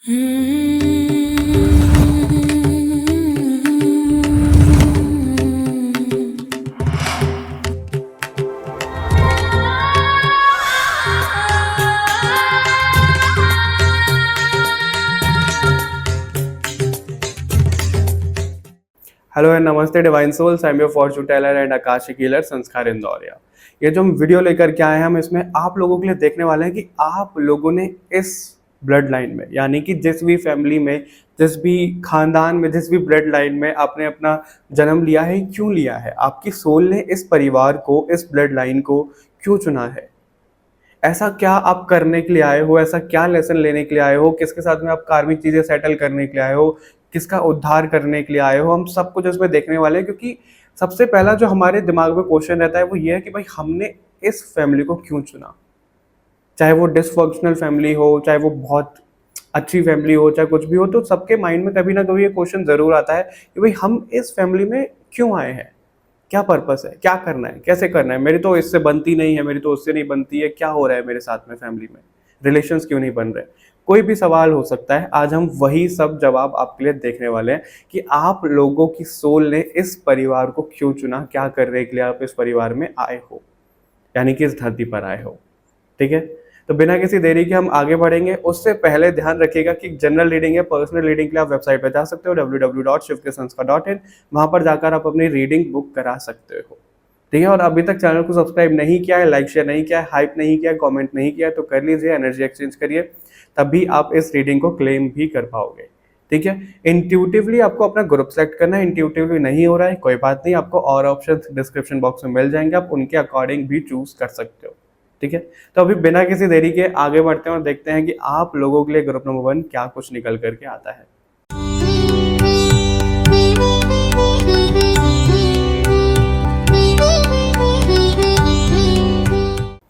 Hello and नमस्ते divine souls, I am your fortune teller and akashic healer Sanskar Indoria. ये जो हम वीडियो लेकर के आए हैं, हम इसमें आप लोगों के लिए देखने वाले हैं कि आप लोगों ने इस ब्लड लाइन में, यानी कि जिस भी फैमिली में, जिस भी खानदान में, जिस भी ब्लड लाइन में आपने अपना जन्म लिया है, क्यों लिया है। आपकी सोल ने इस परिवार को, इस ब्लड लाइन को क्यों चुना है। ऐसा क्या आप करने के लिए आए हो, ऐसा क्या लेसन लेने के लिए आए हो, किसके साथ में आप कार्मिक चीज़ें सेटल करने के लिए आए हो, किसका उद्धार करने के लिए आए हो, हम सब कुछ इसमें देखने वाले हैं। क्योंकि सबसे पहला जो हमारे दिमाग में क्वेश्चन रहता है वो ये है कि भाई हमने इस फैमिली को क्यों चुना। चाहे वो डिसफंक्शनल फैमिली हो, चाहे वो बहुत अच्छी फैमिली हो, चाहे कुछ भी हो, तो सबके माइंड में कभी ना कभी ये क्वेश्चन ज़रूर आता है कि भाई हम इस फैमिली में क्यों आए हैं, क्या पर्पस है, क्या करना है, कैसे करना है। मेरी तो इससे बनती नहीं है, मेरी तो उससे नहीं बनती है, क्या हो रहा है मेरे साथ में, फैमिली में रिलेशंस क्यों नहीं बन रहे। कोई भी सवाल हो सकता है। आज हम वही सब जवाब आपके लिए देखने वाले हैं कि आप लोगों की सोल ने इस परिवार को क्यों चुना, क्या करने के लिए आप इस परिवार में आए हो, यानी कि इस धरती पर आए हो। ठीक है, तो बिना किसी देरी के हम आगे बढ़ेंगे। उससे पहले ध्यान रखिएगा कि जनरल रीडिंग है, पर्सनल रीडिंग के लिए आप वेबसाइट पर जा सकते हो www.shivkesanskar.in। वहां पर जाकर आप अपनी रीडिंग बुक करा सकते हो। ठीक है, और अभी तक चैनल को सब्सक्राइब नहीं किया है, लाइक शेयर नहीं किया है, हाइप नहीं किया है, कमेंट नहीं किया है, तो कर लीजिए, एनर्जी एक्सचेंज करिए, तभी आप इस रीडिंग को क्लेम भी कर पाओगे। ठीक है, इंट्यूटिवली आपको अपना ग्रुप सेलेक्ट करना है। इंट्यूटिवली नहीं हो रहा है, कोई बात नहीं, आपको और ऑप्शंस डिस्क्रिप्शन बॉक्स में मिल जाएंगे, आप उनके अकॉर्डिंग भी चूज कर सकते हो। ठीक है, तो अभी बिना किसी देरी के आगे बढ़ते हैं और देखते हैं कि आप लोगों के लिए ग्रुप नंबर 1 क्या कुछ निकल करके आता है।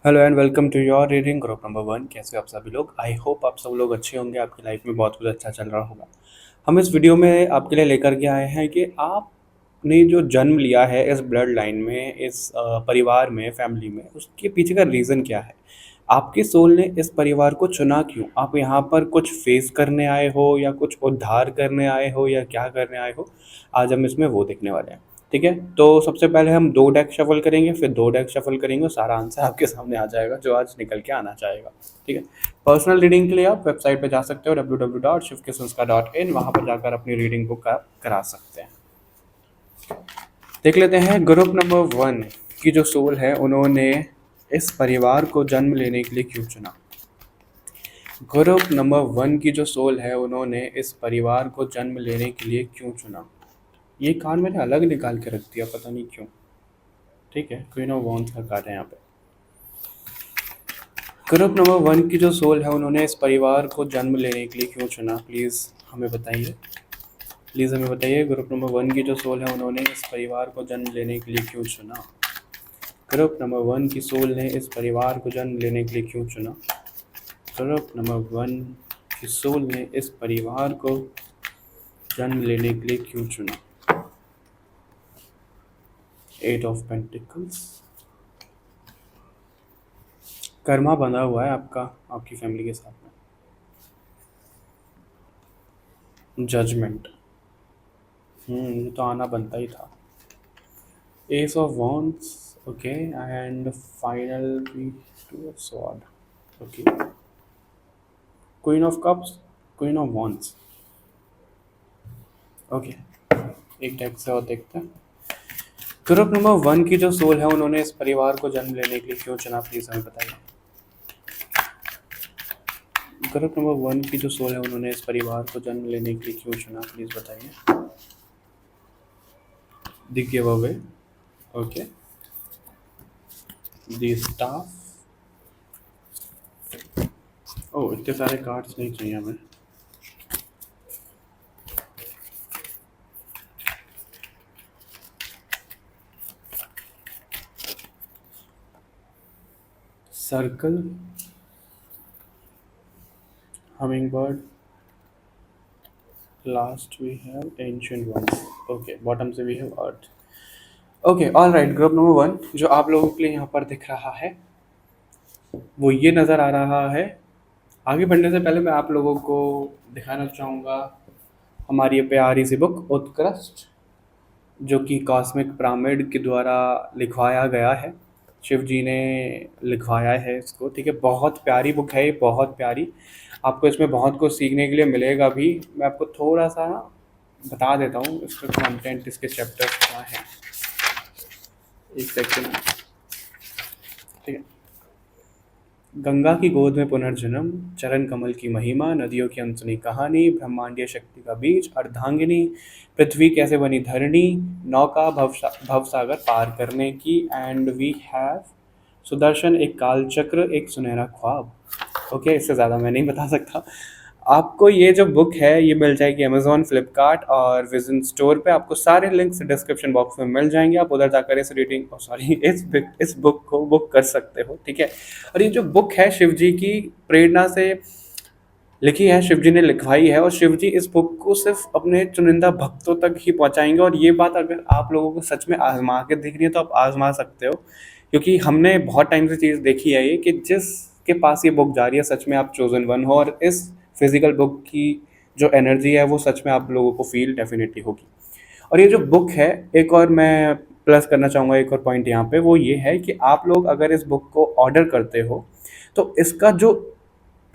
Hello and welcome to your reading group number 1। कैसे आप सभी लोग, आई होप आप सब लोग अच्छे होंगे, आपकी लाइफ में बहुत कुछ अच्छा चल रहा होगा। हम इस वीडियो में आपके लिए लेकर के आए हैं कि आपने जो जन्म लिया है इस ब्लड लाइन में, इस परिवार में, फैमिली में, उसके पीछे का रीज़न क्या है। आपकी सोल ने इस परिवार को चुना क्यों। आप यहाँ पर कुछ फेस करने आए हो, या कुछ उद्धार करने आए हो, या क्या करने आए हो, आज हम इसमें वो देखने वाले हैं। ठीक है, तो सबसे पहले हम 2 डेक शफल करेंगे, फिर 2 डेक शफल करेंगे, सारा आंसर आपके सामने आ जाएगा जो आज निकल के आना चाहेगा। ठीक है, पर्सनल रीडिंग के लिए आप वेबसाइट पे जा सकते हो www.shivkesanskar.in। वहाँ पर जाकर अपनी रीडिंग बुक करा सकते हैं। देख लेते हैं ग्रुप नंबर 1 की जो सोल है, उन्होंने इस परिवार को जन्म लेने के लिए क्यों चुना। ग्रुप नंबर 1 की जो सोल है, उन्होंने इस परिवार को जन्म लेने के लिए क्यों चुना। ये कार्ड मैंने अलग निकाल के रख दिया, पता नहीं क्यों। ठीक है, क्वीन ऑफ वॉन्ड्स का कार्ड है यहाँ पे। ग्रुप नंबर 1 की जो सोल है, उन्होंने इस परिवार को जन्म लेने के लिए क्यों चुना, प्लीज़ हमें बताइए। प्लीज़ हमें बताइए, ग्रुप नंबर 1 की जो सोल है, उन्होंने इस परिवार को जन्म लेने के लिए क्यों चुना। ग्रुप नंबर 1 की सोल ने इस परिवार को जन्म लेने के लिए क्यों चुना। ग्रुप नंबर 1 की सोल ने इस परिवार को जन्म लेने के लिए क्यों चुना। 8 ऑफ पेंटिकल्स। कर्मा बंधा हुआ है आपका, आपकी फैमिली के साथ में। जजमेंट, ये तो आना बनता ही था। S of wands, okay, and final 2 of sword, okay. Queen of cups, queen of wands, okay. एक डेक से और देखते हैं। ग्रुप नंबर 1 की जो सोल है, उन्होंने इस परिवार को जन्म लेने के लिए क्यों चुना, प्लीज हमें बताइए। ग्रुप नंबर 1 की जो सोल है, उन्होंने इस परिवार को जन्म लेने के लिए क्यों चुना, प्लीज बताइए। The give away, okay. The staff, oh इतने सारे कार्ड्स नहीं चाहिए हमें। Circle, hummingbird, last we have ancient ones, okay, bottom से we have earth, okay, all right। Group number 1 जो आप लोगों के लिए यहाँ पर दिख रहा है, वो ये नज़र आ रहा है आगे बढ़ने से पहले मैं आप लोगों को दिखाना चाहूँगा हमारी ये प्यारी सी बुक उत्कृष्ट, जो कि कॉस्मिक पिरामिड के द्वारा लिखवाया गया है। शिव जी ने लिखवाया है इसको, ठीक है। बहुत प्यारी बुक है ये, बहुत प्यारी। आपको इसमें बहुत कुछ सीखने के लिए मिलेगा भी। मैं आपको थोड़ा सा बता देता हूँ इसका कंटेंट, इसके चैप्टर्स क्या है। एक सेकंड, ठीक है। गंगा की गोद में पुनर्जन्म, चरण कमल की महिमा, नदियों की अनसुनी कहानी, ब्रह्मांडीय शक्ति का बीज, अर्धांगिनी, पृथ्वी कैसे बनी धरणी, नौका भवसागर पार करने की, एंड वी हैव सुदर्शन, एक काल चक्र, एक सुनहरा ख्वाब। ओके, इससे ज़्यादा मैं नहीं बता सकता। आपको ये जो बुक है ये मिल जाएगी अमेजोन, फ्लिपकार्ट और विजन स्टोर पे। आपको सारे लिंक्स डिस्क्रिप्शन बॉक्स में मिल जाएंगे। आप उधर जाकर इस इस बुक को बुक कर सकते हो, ठीक है। और ये जो बुक है शिव जी की प्रेरणा से लिखी है, शिव जी ने लिखवाई है, और शिव जी इस बुक को सिर्फ अपने चुनिंदा भक्तों तक ही पहुंचाएंगे। और ये बात अगर आप लोगों को सच में आजमा के दिख रही है तो आप आजमा सकते हो, क्योंकि हमने बहुत टाइम से चीज़ देखी है ये कि जिसके पास ये बुक जा रही है सच में आप चोजन वन हो, और इस फिजिकल बुक की जो एनर्जी है वो सच में आप लोगों को फील डेफिनेटली होगी। और ये जो बुक है, एक और मैं प्लस करना चाहूँगा, एक और पॉइंट यहाँ पे वो ये है कि आप लोग अगर इस बुक को ऑर्डर करते हो तो इसका जो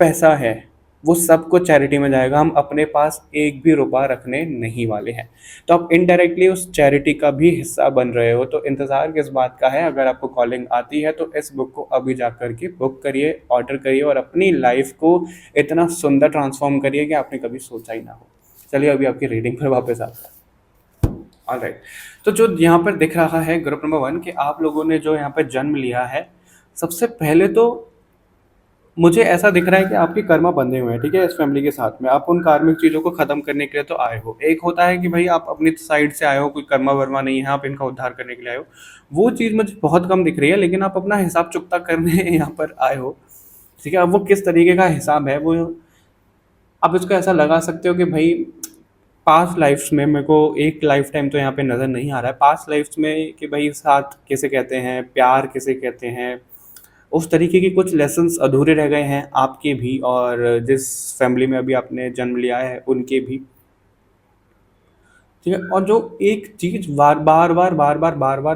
पैसा है वो सबको चैरिटी में जाएगा। हम अपने पास एक भी रुपया रखने नहीं वाले हैं, तो आप इनडायरेक्टली उस चैरिटी का भी हिस्सा बन रहे हो। तो इंतज़ार किस बात का है? अगर आपको कॉलिंग आती है तो इस बुक को अभी जा कर के बुक करिए, ऑर्डर करिए, और अपनी लाइफ को इतना सुंदर ट्रांसफॉर्म करिए कि आपने कभी सोचा ही ना हो। चलिए अभी आपकी रीडिंग पर वापस आता है। ऑलराइट, तो जो यहाँ पर दिख रहा है ग्रुप नंबर 1 कि आप लोगों ने जो यहाँ पर जन्म लिया है, सबसे पहले तो मुझे ऐसा दिख रहा है कि आपके कर्मा बंधे हुए हैं, ठीक है, इस फैमिली के साथ में। आप उन कार्मिक चीज़ों को ख़त्म करने के लिए तो आए हो। एक होता है कि भाई आप अपनी साइड से आए हो, कोई कर्मा वर्मा नहीं है, आप इनका उद्धार करने के लिए आए हो। वो चीज़ मुझे बहुत कम दिख रही है, लेकिन आप अपना हिसाब चुकता करने यहाँ पर आए हो, ठीक है। अब वो किस तरीके का हिसाब है वो आप इसको ऐसा लगा सकते हो कि भाई पास्ट लाइफ्स में, मेरे को एक लाइफ टाइम तो यहाँ पे नज़र नहीं आ रहा है, पास्ट लाइफ्स में कि भाई साथ किसे कहते हैं, प्यार किसे कहते हैं, उस तरीके के कुछ लेसन्स अधूरे रह गए हैं आपके भी, और जिस फैमिली में अभी आपने जन्म लिया है उनके भी, ठीक है। और जो एक चीज़ बार बार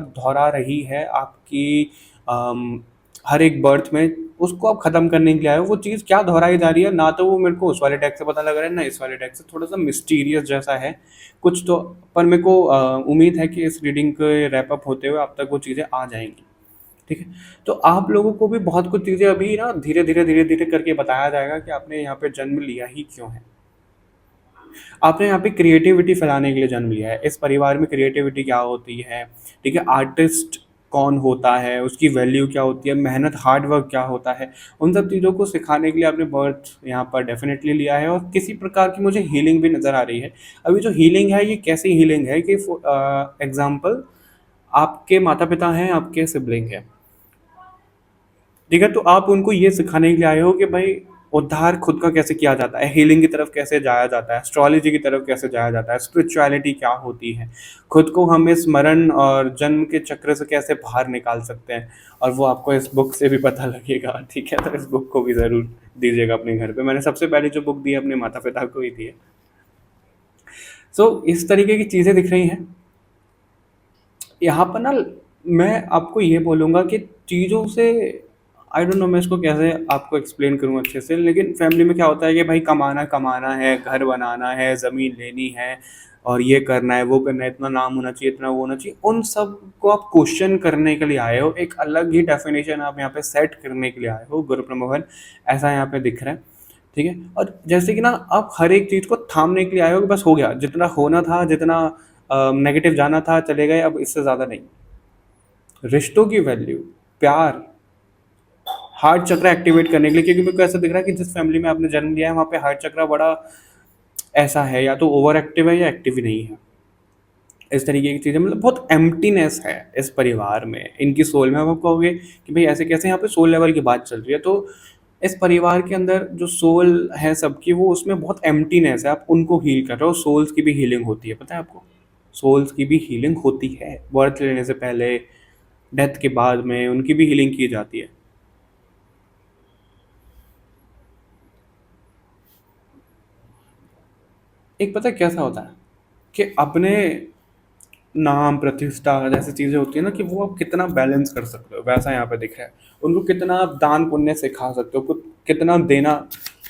दोहरा रही है आपकी हर एक बर्थ में, उसको आप ख़त्म करने के लिए आए हो। वो चीज़ क्या दोहराई जा रही है ना, तो वो मेरे को उस वाले टैग से पता लग रहा है ना इस वाले टैग से, थोड़ा सा मिस्टीरियस जैसा है कुछ तो। पर मेरे को उम्मीद है कि इस रीडिंग के रैप अप होते हुए आप तक वो चीज़ें आ जाएंगी, ठीक है। तो आप लोगों को भी बहुत कुछ चीज़ें अभी ना धीरे धीरे करके बताया जाएगा कि आपने यहाँ पे जन्म लिया ही क्यों है। आपने यहाँ पे क्रिएटिविटी फैलाने के लिए जन्म लिया है। इस परिवार में क्रिएटिविटी क्या होती है, ठीक है, आर्टिस्ट कौन होता है, उसकी वैल्यू क्या होती है, मेहनत हार्ड वर्क क्या होता है, उन सब चीज़ों को सिखाने के लिए आपने बर्थ यहाँ पर डेफिनेटली लिया है। और किसी प्रकार की मुझे हीलिंग भी नज़र आ रही है। अभी जो हीलिंग है ये कैसी हीलिंग है कि एग्जाम्पल आपके माता पिता हैं, आपके सिबलिंग हैं, ठीक है। तो आप उनको ये सिखाने के लिए आए हो कि भाई उद्धार खुद का कैसे किया जाता है, हीलिंग की तरफ कैसे जाया जाता है, एस्ट्रोलॉजी की तरफ कैसे जाया जाता है, स्पिरिचुअलिटी क्या होती है, खुद को हम इस मरण और जन्म के चक्र से कैसे बाहर निकाल सकते हैं। और वो आपको इस बुक से भी पता लगेगा, ठीक है। तो इस बुक को भी ज़रूर दीजिएगा अपने घर पे। मैंने सबसे पहले जो बुक दी है अपने माता पिता को ही दी है। सो इस तरीके की चीज़ें दिख रही हैं यहाँ पर ना। मैं आपको ये बोलूँगा कि चीज़ों से, आई डोंट नो मैं इसको कैसे आपको एक्सप्लेन करूँ अच्छे से, लेकिन फैमिली में क्या होता है कि भाई कमाना कमाना है, घर बनाना है, ज़मीन लेनी है, और ये करना है वो करना है, इतना नाम होना चाहिए, इतना वो होना चाहिए, उन सब को आप क्वेश्चन करने के लिए आए हो। एक अलग ही डेफिनेशन आप यहाँ पे सेट करने के लिए आए हो, गुरु प्रमोहन, ऐसा यहाँ पे दिख रहा है, ठीक है। और जैसे कि ना आप हर एक चीज़ को थामने के लिए आए हो कि बस हो गया, जितना होना था, जितना नेगेटिव जाना था चले गए, अब इससे ज़्यादा नहीं। रिश्तों की वैल्यू, प्यार, हार्ट चक्र एक्टिवेट करने के लिए, क्योंकि मेरे को ऐसा दिख रहा है कि जिस फैमिली में आपने जन्म लिया है वहाँ पे हार्ट चक्र बड़ा ऐसा है, या तो ओवर एक्टिव है या एक्टिव ही नहीं है। इस तरीके की चीज़ें, मतलब बहुत एम्प्टीनेस है इस परिवार में, इनकी सोल में। आप कहोगे कि भाई ऐसे कैसे, यहाँ पे सोल लेवल की बात चल रही है, तो इस परिवार के अंदर जो सोल है सबकी, वो उसमें बहुत एम्प्टीनेस है, आप उनको हील कर रहे हो। सोल्स की भी हीलिंग होती है, पता है आपको? सोल्स की भी हीलिंग होती है, बर्थ लेने से पहले, डेथ के बाद में उनकी भी हीलिंग की जाती है। एक पता है कैसा होता है कि अपने नाम प्रतिष्ठा जैसी चीज़ें होती है ना, कि वो आप कितना बैलेंस कर सकते हो, वैसा यहाँ पे दिख रहा है। उनको कितना आप दान पुण्य सिखा सकते हो, कितना देना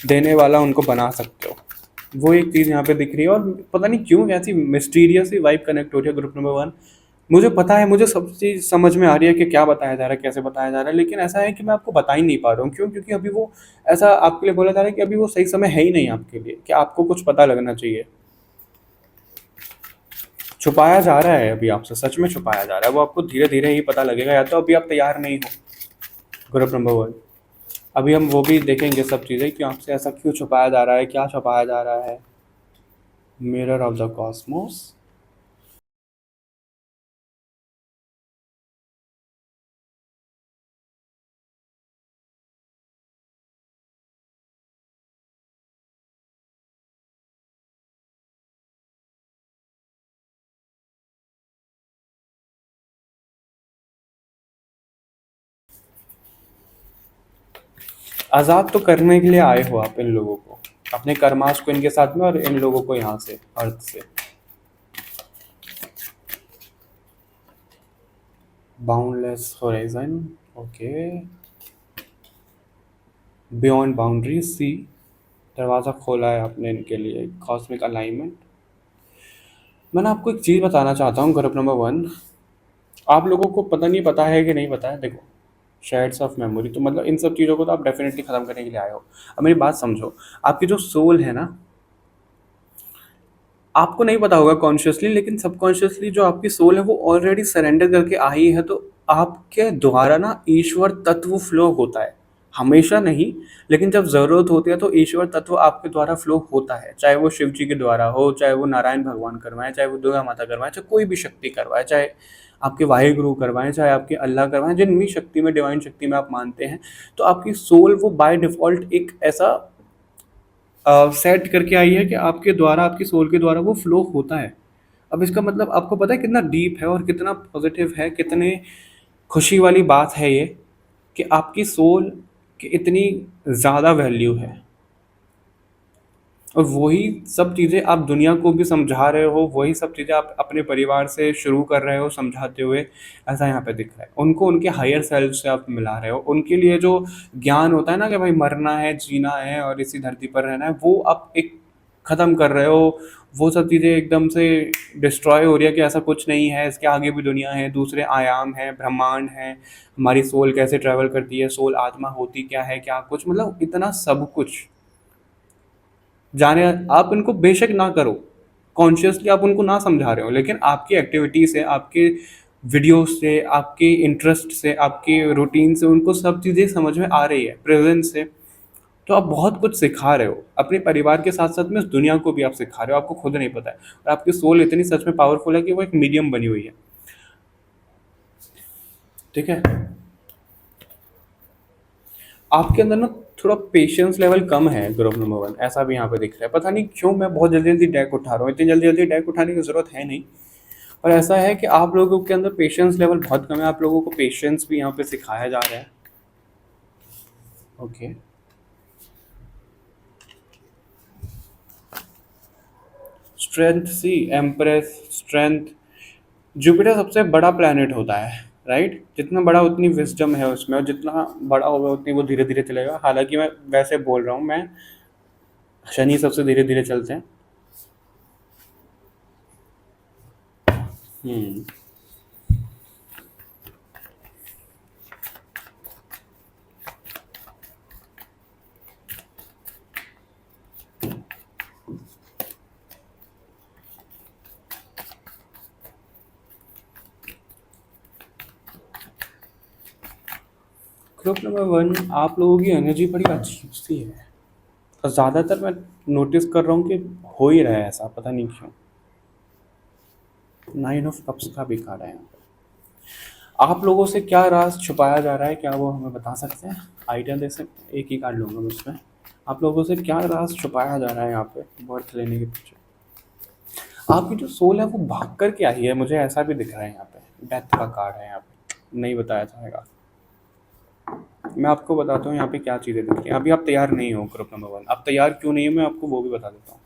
देने वाला उनको बना सकते हो, वो एक चीज़ यहाँ पे दिख रही है। और पता नहीं क्यों ऐसी मिस्टीरियस ही वाइब कनेक्ट हो रही है ग्रुप नंबर 1। मुझे पता है, मुझे सब चीज़ समझ में आ रही है कि क्या बताया जा रहा है, कैसे बताया जा रहा है, लेकिन ऐसा है कि मैं आपको बता ही नहीं पा रहा हूँ। क्यों? क्योंकि अभी वो ऐसा आपके लिए बोला जा रहा है कि अभी वो सही समय है ही नहीं आपके लिए, कि आपको कुछ पता लगना चाहिए। छुपाया जा रहा है अभी आपसे, सच में छुपाया जा रहा है। वो आपको धीरे धीरे ही पता लगेगा, या तो अभी आप तैयार नहीं हो ग्रुप नंबर 1। अभी हम वो भी देखेंगे सब चीज़ें कि आपसे ऐसा क्यों छुपाया जा रहा है, क्या छुपाया जा रहा है। Mirror of the cosmos. आज़ाद तो करने के लिए आए हो आप इन लोगों को, अपने कर्माश को इनके साथ में, और इन लोगों को यहाँ से, अर्थ से। Boundless horizon, okay. Beyond boundary sea, दरवाज़ा खोला है आपने इनके लिए, कॉस्मिक अलाइनमेंट। मैं ना आपको एक चीज़ बताना चाहता हूँ ग्रुप नंबर 1। आप लोगों को पता नहीं पता है कि नहीं पता है, देखो, शेड्स ऑफ मेमोरी, तो मतलब इन सब चीज़ों को तो आप डेफिनेटली ख़त्म करने के लिए आए हो। अब मेरी बात समझो, आपकी जो सोल है ना, आपको नहीं पता होगा कॉन्शियसली, लेकिन सबकॉन्शियसली जो आपकी सोल है वो ऑलरेडी सरेंडर करके आई है। तो आपके द्वारा ना ईश्वर तत्व फ्लो होता है, हमेशा नहीं, लेकिन जब ज़रूरत होती है तो ईश्वर तत्व आपके द्वारा फ्लो होता है। चाहे वो शिव जी के द्वारा हो, चाहे वो नारायण भगवान करवाएं, चाहे वो दुर्गा माता करवाएं, चाहे कोई भी शक्ति करवाए, चाहे आपके वाहे गुरु करवाएं, चाहे आपके अल्लाह करवाएं, जिन भी शक्ति में, डिवाइन शक्ति में आप मानते हैं, तो आपकी सोल वो बाय डिफ़ॉल्ट एक ऐसा सेट करके आई है कि आपके द्वारा, आपकी सोल के द्वारा वो फ्लो होता है। अब इसका मतलब आपको पता है कितना डीप है और कितना पॉजिटिव है, कितने खुशी वाली बात है ये, कि आपकी सोल की इतनी ज़्यादा वैल्यू है। और वही सब चीज़ें आप दुनिया को भी समझा रहे हो, वही सब चीज़ें आप अपने परिवार से शुरू कर रहे हो समझाते हुए, ऐसा यहाँ पे दिख रहा है। उनको उनके हायर सेल्फ से आप मिला रहे हो। उनके लिए जो ज्ञान होता है ना कि भाई मरना है, जीना है और इसी धरती पर रहना है, वो आप एक ख़त्म कर रहे हो। वो सब चीज़ें एकदम से डिस्ट्रॉय हो रही है कि ऐसा कुछ नहीं है, इसके आगे भी दुनिया है, दूसरे आयाम हैं, ब्रह्मांड है, हमारी सोल कैसे ट्रैवल करती है, सोल आत्मा होती क्या है, क्या कुछ, मतलब इतना सब कुछ जाने। आप इनको बेशक ना करो, कॉन्शियसली आप उनको ना समझा रहे हो, लेकिन आपकी एक्टिविटी से, आपके वीडियो से, आपके इंटरेस्ट से, आपके रूटीन से उनको सब चीज़ें समझ में आ रही है, प्रेजेंस से। तो आप बहुत कुछ सिखा रहे हो अपने परिवार के साथ साथ में, इस दुनिया को भी आप सिखा रहे हो, आपको खुद नहीं पता है। और आपकी सोल इतनी सच में पावरफुल है कि वो एक मीडियम बनी हुई है, ठीक है। आपके अंदर ना थोड़ा पेशेंस लेवल कम है ग्रुप नंबर 1, ऐसा भी यहाँ पे दिख रहा है। पता नहीं क्यों मैं बहुत जल्दी जल्दी डेक उठा रहा हूँ, इतनी जल्दी जल्दी डेक उठाने की ज़रूरत है नहीं। और ऐसा है कि आप लोगों के अंदर पेशेंस लेवल बहुत कम है, आप लोगों को पेशेंस भी यहाँ पे सिखाया जा रहा है, ओके। स्ट्रेंथ सी, एम्प्रेस, स्ट्रेंथ। जुपिटर सबसे बड़ा प्लैनेट होता है, राइट। जितना बड़ा उतनी विजडम है उसमें, और जितना बड़ा होगा उतनी वो धीरे धीरे चलेगा। हालांकि मैं वैसे बोल रहा हूँ, मैं शनि सबसे धीरे धीरे चलते हैं। हम्म। ग्रुप नंबर 1, आप लोगों की एनर्जी बड़ी अजीब सी है, और ज़्यादातर मैं नोटिस कर रहा हूँ कि हो ही रहा है ऐसा, पता नहीं क्यों। 9 ऑफ कप्स का भी कार्ड है यहाँ पे। आप लोगों से क्या राज छुपाया जा रहा है, क्या वो हमें बता सकते हैं, आइडिया दे सकते हैं? एक ही कार्ड लूँगा मैं उसमें। आप लोगों से क्या राज छुपाया जा रहा है यहाँ पे बर्थ लेने के पीछे? आपकी जो सोल है वो भाग कर के आई है, मुझे ऐसा भी दिख रहा है यहाँ पे। डेथ का कार्ड है यहाँ पे, नहीं बताया जाएगा। मैं आपको बताता हूँ यहाँ पे क्या चीज़ें दिख रही हैं। अभी आप तैयार नहीं हो ग्रुप नंबर 1, आप तैयार क्यों नहीं हो मैं आपको वो भी बता देता हूँ।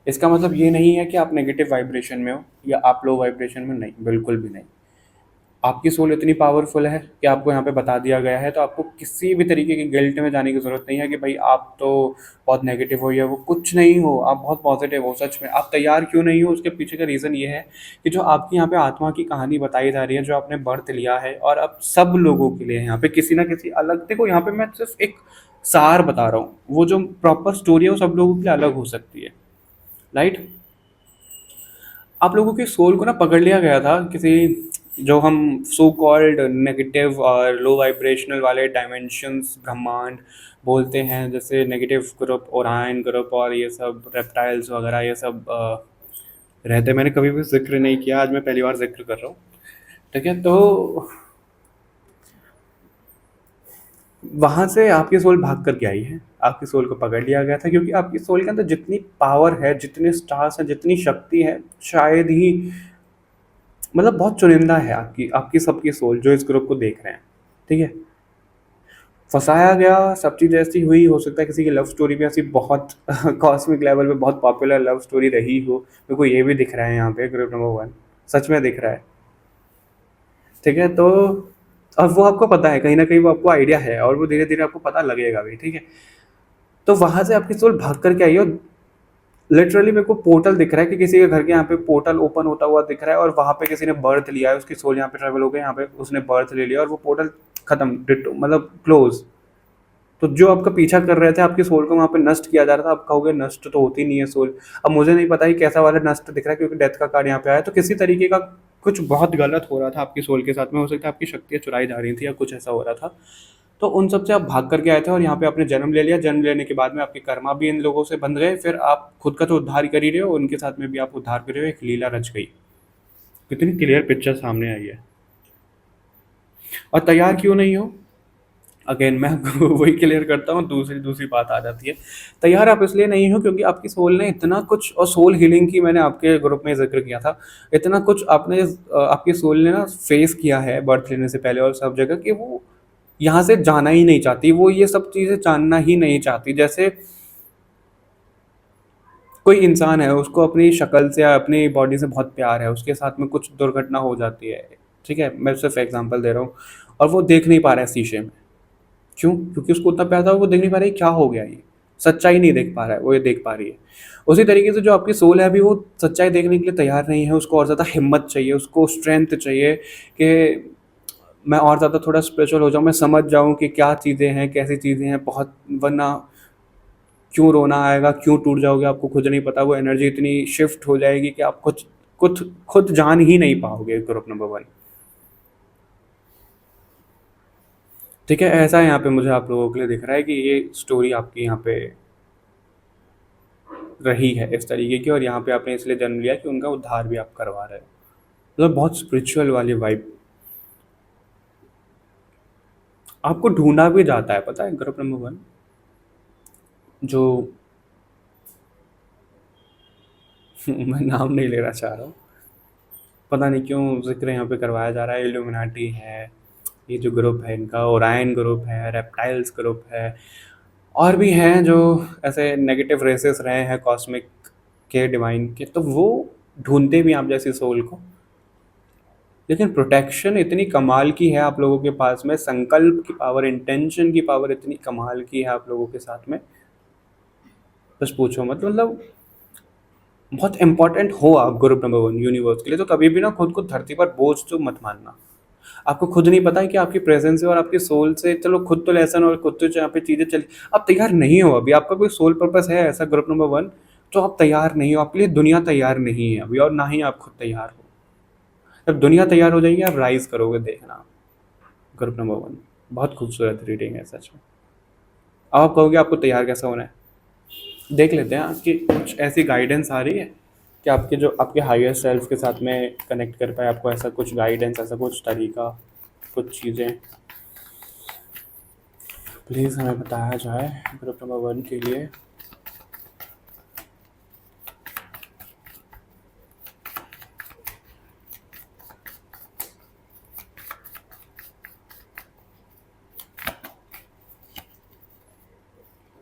इसका मतलब ये नहीं है कि आप नेगेटिव वाइब्रेशन में हो या आप लो वाइब्रेशन में, नहीं, बिल्कुल भी नहीं। आपकी सोल इतनी पावरफुल है कि आपको यहाँ पे बता दिया गया है, तो आपको किसी भी तरीके की गिल्ट में जाने की ज़रूरत नहीं है कि भाई आप तो बहुत नेगेटिव हो या वो कुछ नहीं हो, आप बहुत पॉजिटिव हो। सच में आप तैयार क्यों नहीं हो, उसके पीछे का रीज़न ये है कि जो आपकी यहाँ पे आत्मा की कहानी बताई जा रही है, जो आपने बर्थ लिया है, और अब सब लोगों के लिए यहाँ पे किसी ना किसी अलग, देखो यहाँ पे मैं सिर्फ एक सार बता रहा हूँ, वो जो प्रॉपर स्टोरी है वो सब लोगों के लिए अलग हो सकती है, राइट। आप लोगों की सोल को ना पकड़ लिया गया था किसी, जो हम सो कॉल्ड नेगेटिव और लो वाइब्रेशनल वाले डायमेंशंस ब्रह्मांड बोलते हैं, जैसे नेगेटिव ग्रुप, ओरायन ग्रुप और ये सब रेप्टाइल्स वगैरह, ये सब रहते। मैंने कभी भी जिक्र नहीं किया, आज मैं पहली बार जिक्र कर रहा हूँ, ठीक है। तो वहाँ से आपकी सोल भाग कर के आई है, आपकी सोल को पकड़ लिया गया था, क्योंकि आपकी सोल के अंदर जितनी पावर है, जितने स्टार्स हैं, जितनी शक्ति है, शायद ही, मतलब बहुत चुनिंदा है आपकी आपकी सबकी सोल जो इस ग्रुप को देख रहे हैं, ठीक है। फंसाया गया, सब चीज़ ऐसी हुई, हो सकता है किसी की लव स्टोरी भी ऐसी बहुत कॉस्मिक लेवल पे बहुत पॉपुलर लव स्टोरी रही हो। मेरे को ये भी दिख रहा है यहाँ पे ग्रुप नंबर 1, सच में दिख रहा है, ठीक है। तो अब वो आपको पता है, कहीं ना कहीं वो आपको आइडिया है, और वो धीरे धीरे आपको पता लगेगा भी, ठीक है। तो वहां से आपकी सोल भाग करके आई, और लिटरली मेरे को पोर्टल दिख रहा है कि किसी के घर के यहाँ पे पोर्टल ओपन होता हुआ दिख रहा है, और वहाँ पे किसी ने बर्थ लिया है, उसकी सोल यहाँ पे ट्रेवल हो गई, यहाँ पे उसने बर्थ ले लिया, और वो पोर्टल खत्म, मतलब क्लोज। तो जो आपका पीछा कर रहे थे, आपकी सोल को वहाँ पे नष्ट किया जा रहा था, आप कहोगे नष्ट तो होती नहीं है सोल। अब मुझे नहीं पता ही कैसा वाला नष्ट दिख रहा है, क्योंकि डेथ का कार्ड यहाँ पे आया, तो किसी तरीके का कुछ बहुत गलत हो रहा था आपकी सोल के साथ में, हो सकता है आपकी शक्तियाँ चुराई जा रही थी या कुछ ऐसा हो रहा था। तो उन सब से आप भाग करके आए थे, और यहाँ पे आपने जन्म ले लिया। जन्म लेने के बाद में आपके कर्मा भी इन लोगों से बंध गए, फिर आप खुद का तो उद्धार कर ही रहे हो, उनके साथ में भी आप उद्धार कर रहे हो, एक लीला रच गई। कितनी क्लियर पिक्चर सामने आई है। और तैयार क्यों नहीं हो, अगेन मैं आपको वही क्लियर करता हूँ, दूसरी दूसरी बात आ जाती है। तैयार आप इसलिए नहीं हो क्योंकि आपकी सोल ने इतना कुछ, और सोल हीलिंग की मैंने आपके ग्रुप में जिक्र किया था, इतना कुछ आपने आपकी सोल ने ना फेस किया है बर्थ लेने से पहले और सब जगह, कि वो यहाँ से जाना ही नहीं चाहती, वो ये सब चीज़ें जानना ही नहीं चाहती। जैसे कोई इंसान है, उसको अपनी शक्ल से या अपनी बॉडी से बहुत प्यार है, उसके साथ में कुछ दुर्घटना हो जाती है, ठीक है, मैं सिर्फ एग्जांपल दे रहा हूँ, और वो देख नहीं पा रहा है शीशे में। क्यों? क्योंकि उसको उतना प्यार था, वो देख नहीं पा रही क्या हो गया ये, सच्चाई नहीं देख पा रहा है, वो ये देख पा रही है। उसी तरीके से जो आपकी सोल है अभी, वो सच्चाई देखने के लिए तैयार नहीं है, उसको और ज़्यादा हिम्मत चाहिए, उसको स्ट्रेंथ चाहिए कि मैं और ज़्यादा थोड़ा स्पिरिचुअल हो जाऊँ, मैं समझ जाऊँ कि क्या चीज़ें हैं, कैसी चीज़ें हैं, बहुत, वरना क्यों रोना आएगा, क्यों टूट जाओगे, आपको खुद नहीं पता। वो एनर्जी इतनी शिफ्ट हो जाएगी कि आप कुछ खुद खुद जान ही नहीं पाओगे ग्रुप नंबर 1, ठीक है। ऐसा यहाँ पे मुझे आप लोगों के लिए दिख रहा है कि ये स्टोरी आपकी यहाँ पे रही है इस तरीके की, और यहाँ पे आपने इसलिए जन्म लिया कि उनका उद्धार भी आप करवा रहे हो, मतलब बहुत स्पिरिचुअल वाली वाइब। आपको ढूंढा भी जाता है, पता है, ग्रुप नंबर 1, जो मैं नाम नहीं लेना चाह रहा हूँ, पता नहीं क्यों जिक्र यहाँ पे करवाया जा रहा है। इल्यूमिनाटी है, ये जो ग्रुप है इनका, ओरायन ग्रुप है, रेप्टाइल्स ग्रुप है, और भी हैं जो ऐसे नेगेटिव रेसेस रहे हैं कॉस्मिक के, डिवाइन के, तो वो ढूंढते भी हैं आप जैसी सोल को। लेकिन प्रोटेक्शन इतनी कमाल की है आप लोगों के पास में, संकल्प की पावर, इंटेंशन की पावर इतनी कमाल की है आप लोगों के साथ में, बस पूछो मत। मतलब बहुत इंपॉर्टेंट हो आप ग्रुप नंबर 1 यूनिवर्स के लिए, तो कभी भी ना खुद को धरती पर बोझ तो मत मानना। आपको खुद नहीं पता है कि आपकी प्रेजेंस से और आपकी सोल से, चलो खुद तो लेसन और खुद तो यहाँ पे चीज़ें चली, आप तैयार नहीं हो अभी, आपका कोई सोल पर्पस है ऐसा ग्रुप नंबर 1, तो आप तैयार नहीं हो, आपके लिए दुनिया तैयार नहीं है अभी, और ना ही आप खुद तैयार हो। जब दुनिया तैयार हो जाएगी आप राइज करोगे, देखना। ग्रुप नंबर 1 बहुत खूबसूरत रीडिंग है सच में। अब आप कहोगे आपको तैयार कैसा होना है, देख लेते हैं आपकी कुछ ऐसी गाइडेंस आ रही है कि आपके जो आपके हायर सेल्फ के साथ में कनेक्ट कर पाए, आपको ऐसा कुछ गाइडेंस, ऐसा कुछ तरीका, कुछ चीज़ें प्लीज़ हमें बताया जाए ग्रुप नंबर 1 के लिए।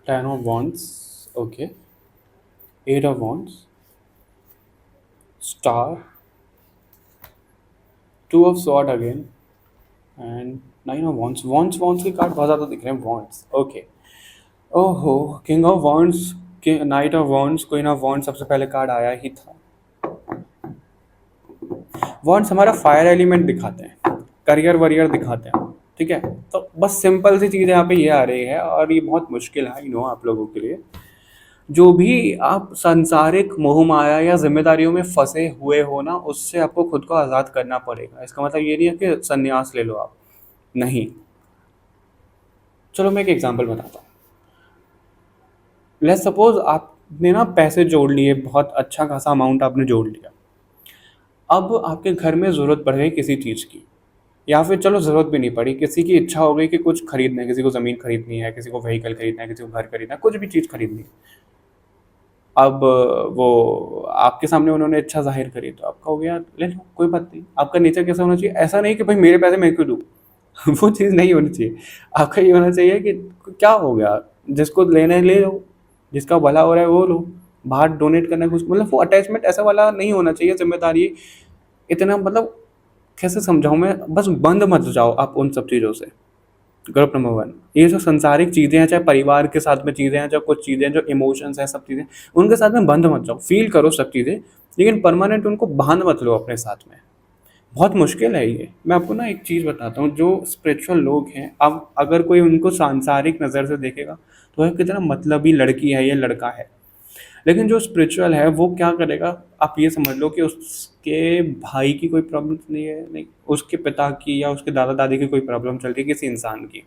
Ten of wands, okay, 8 of wands, star, two of sword again, and nine of wands. Wands के कार्ड बहुत ज़्यादा दिख रहे हैं। Wands, okay. ओहो, किंग ऑफ वॉन्ड्स के night of wands, queen of wands सबसे पहले कार्ड आया ही था। वॉन्ड्स हमारा फायर एलिमेंट दिखाते हैं, करियर वरियर दिखाते हैं, ठीक है। तो बस सिंपल सी चीज़ यहाँ पे ये आ रही है, और ये बहुत मुश्किल है, नो आप लोगों के लिए। जो भी आप सांसारिक मोह माया या जिम्मेदारियों में फंसे हुए हो ना, उससे आपको खुद को आज़ाद करना पड़ेगा। इसका मतलब ये नहीं है कि संन्यास ले लो आप, नहीं। चलो मैं एक एग्जांपल बताता हूँ। लेट्स सपोज आपने ना पैसे जोड़ लिए, बहुत अच्छा खासा अमाउंट आपने जोड़ लिया। अब आपके घर में ज़रूरत पड़ गई किसी चीज़ की, या फिर चलो ज़रूरत भी नहीं पड़ी, किसी की इच्छा हो गई कि कुछ खरीदना है, किसी को ज़मीन खरीदनी है, किसी को व्हीकल खरीदना है, किसी को घर खरीदना है, कुछ भी चीज़ खरीदनी है। अब वो आपके सामने उन्होंने इच्छा जाहिर करी, तो आपका हो गया ले लो, कोई बात नहीं। आपका नेचर कैसा होना चाहिए? ऐसा नहीं कि भाई मेरे पैसे मैं क्यों दूँ वो चीज़ नहीं होनी चाहिए। आपका ये होना चाहिए कि क्या हो गया, जिसको लेना है ले लो, जिसका भला हो रहा है वो लो, बाहर डोनेट करना है कुछ, मतलब वो अटैचमेंट ऐसा वाला नहीं होना चाहिए। जिम्मेदारी इतना, मतलब कैसे समझाऊँ मैं, बस बंद मत जाओ आप उन सब चीज़ों से। ग्रुप नंबर 1, ये जो सांसारिक चीज़ें हैं, चाहे परिवार के साथ में चीज़ें हैं, चाहे कुछ चीज़ें जो इमोशंस हैं, सब चीज़ें उनके साथ में बंद मत जाओ। फील करो सब चीज़ें, लेकिन परमानेंट उनको बांध मत लो अपने साथ में। बहुत मुश्किल है ये। मैं आपको ना एक चीज़ बताता हूँ, जो स्पिरिचुअल लोग हैं, अब अगर कोई उनको सांसारिक नज़र से देखेगा तो है कितना मतलबी लड़की है, ये लड़का है। लेकिन जो स्पिरिचुअल है वो क्या करेगा, आप ये समझ लो कि उसके भाई की कोई प्रॉब्लम नहीं है, नहीं उसके पिता की या उसके दादा दादी की कोई प्रॉब्लम चल रही है किसी इंसान की।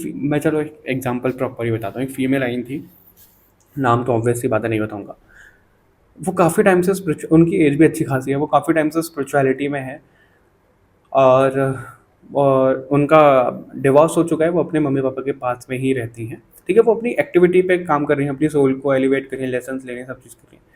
मैं चलो एक एग्जांपल प्रॉपर ही बताता हूँ। एक फीमेल आई थी, नाम तो ऑब्वियसली बात नहीं बताऊँगा। वो काफ़ी टाइम से उनकी एज भी अच्छी खासी है, वो काफ़ी टाइम से स्पिरिचुअलिटी में है, और उनका डिवोर्स हो चुका है। वो अपने मम्मी पापा के पास में ही रहती हैं, ठीक है। वो अपनी एक्टिविटी पे काम कर रही हैं, अपनी सोल को एलिवेट कर रही हैं, लेसन्स ले रही हैं, सब चीज़ कर रही हैं।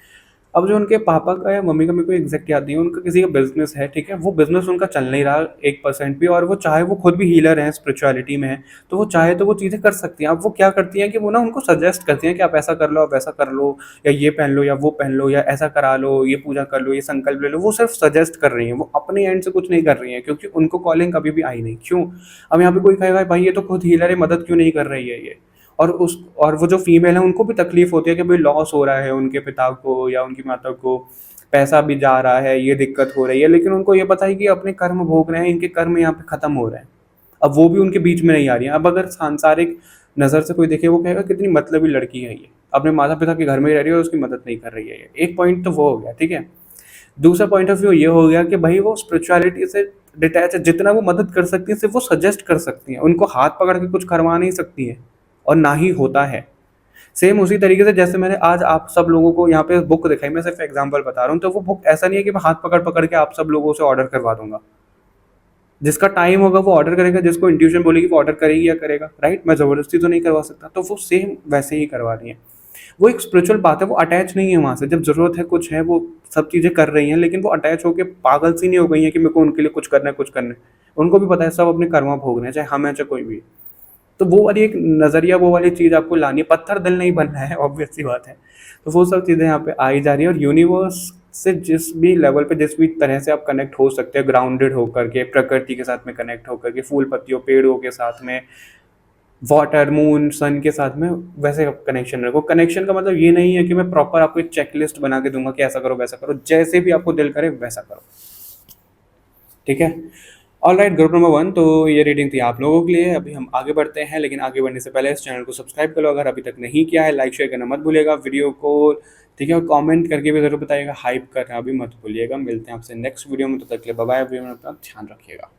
अब जो उनके पापा का या मम्मी का मेरे को एग्जैक्ट याद नहीं है, उनका किसी का बिजनेस है, ठीक है। वो बिजनेस उनका चल नहीं रहा 1% भी, और वो चाहे, वो खुद भी हीलर हैं, स्पिरिचुअलिटी में है, तो वो चाहे तो वो चीज़ें कर सकती हैं। अब वो क्या करती हैं कि वो ना उनको सजेस्ट करती हैं कि आप ऐसा कर लो, आप ऐसा कर लो, या ये पहन लो, या वो पहन लो, या ऐसा करा लो, ये पूजा कर लो, ये संकल्प ले लो। वो सिर्फ सजेस्ट कर रही हैं, वो अपने एंड से कुछ नहीं कर रही हैं, क्योंकि उनको कॉलिंग कभी भी आई नहीं। क्यों? अब यहाँ पे कोई कहेगा भाई ये तो खुद हीलर है, मदद क्यों नहीं कर रही है ये। और वो जो फीमेल है उनको भी तकलीफ होती है कि भाई लॉस हो रहा है उनके पिता को या उनकी माता को, पैसा भी जा रहा है, ये दिक्कत हो रही है। लेकिन उनको ये पता है कि अपने कर्म भोग रहे हैं, इनके कर्म यहाँ पे खत्म हो रहे हैं। अब वो भी उनके बीच में नहीं आ रही है। अब अगर सांसारिक नज़र से कोई देखे, वो कहेगा कितनी मतलबी लड़की है ये, अपने माता पिता के घर में ही रह रही है और उसकी मदद नहीं कर रही है ये। एक पॉइंट तो वो हो गया, ठीक है। दूसरा पॉइंट ऑफ व्यू ये हो गया कि भाई वो स्पिरिचुअलिटी से डिटैच है, जितना वो मदद कर सकती है सिर्फ वो सजेस्ट कर सकती हैं, उनको हाथ पकड़ के कुछ करवा नहीं सकती है, और ना ही होता है। सेम उसी तरीके से जैसे मैंने आज आप सब लोगों को यहाँ पे बुक दिखाई, मैं सिर्फ एग्जांपल बता रहा हूँ, तो वो बुक ऐसा नहीं है कि मैं हाथ पकड़ पकड़ के आप सब लोगों से ऑर्डर करवा दूंगा। जिसका टाइम होगा वो ऑर्डर करेगा, जिसको इंट्यूशन बोलेगी वो ऑर्डर करेगी या करेगा, राइट। मैं ज़बरदस्ती तो नहीं करवा सकता। तो वो सेम वैसे ही करवा रही है। वो एक स्पिरिचुअल बात है, वो अटैच नहीं है वहाँ से। जब ज़रूरत है कुछ है, वो सब चीज़ें कर रही हैं, लेकिन वो अटैच होकर पागल सी नहीं हो गई है कि मेरे को उनके लिए कुछ करना है, कुछ करना है। उनको भी पता है सब अपने कर्मा भोग रहे हैं, चाहे हम हैं चाहे कोई भी। तो वो वाली एक नज़रिया, वो वाली चीज़ आपको लानी है। पत्थर दिल नहीं बनना है, ऑब्वियस सी बात है। तो वो सब चीज़ें यहाँ पे आई जा रही है, और यूनिवर्स से जिस भी लेवल पे, जिस भी तरह से आप कनेक्ट हो सकते हैं, ग्राउंडेड होकर के, प्रकृति के साथ में कनेक्ट होकर के, फूल पत्तियों पेड़ों के साथ में, वाटर मून सन के साथ में, वैसे कनेक्शन रखो। कनेक्शन का मतलब ये नहीं है कि मैं प्रॉपर आपको एक चेकलिस्ट बना के दूंगा कि ऐसा करो वैसा करो, जैसे भी आपको दिल करे वैसा करो, ठीक है। ऑल राइट, ग्रुप नंबर 1, तो ये रीडिंग थी आप लोगों के लिए। अभी हम आगे बढ़ते हैं, लेकिन आगे बढ़ने से पहले इस चैनल को सब्सक्राइब कर लो अगर अभी तक नहीं किया है। लाइक शेयर करना मत भूलिएगा वीडियो को, ठीक है। और कमेंट करके भी ज़रूर बताइएगा, हाइप करना भी मत भूलिएगा। मिलते हैं आपसे नेक्स्ट वीडियो में, तो तक के लिए बाय बाय। वीडियो में अपना ध्यान रखिएगा।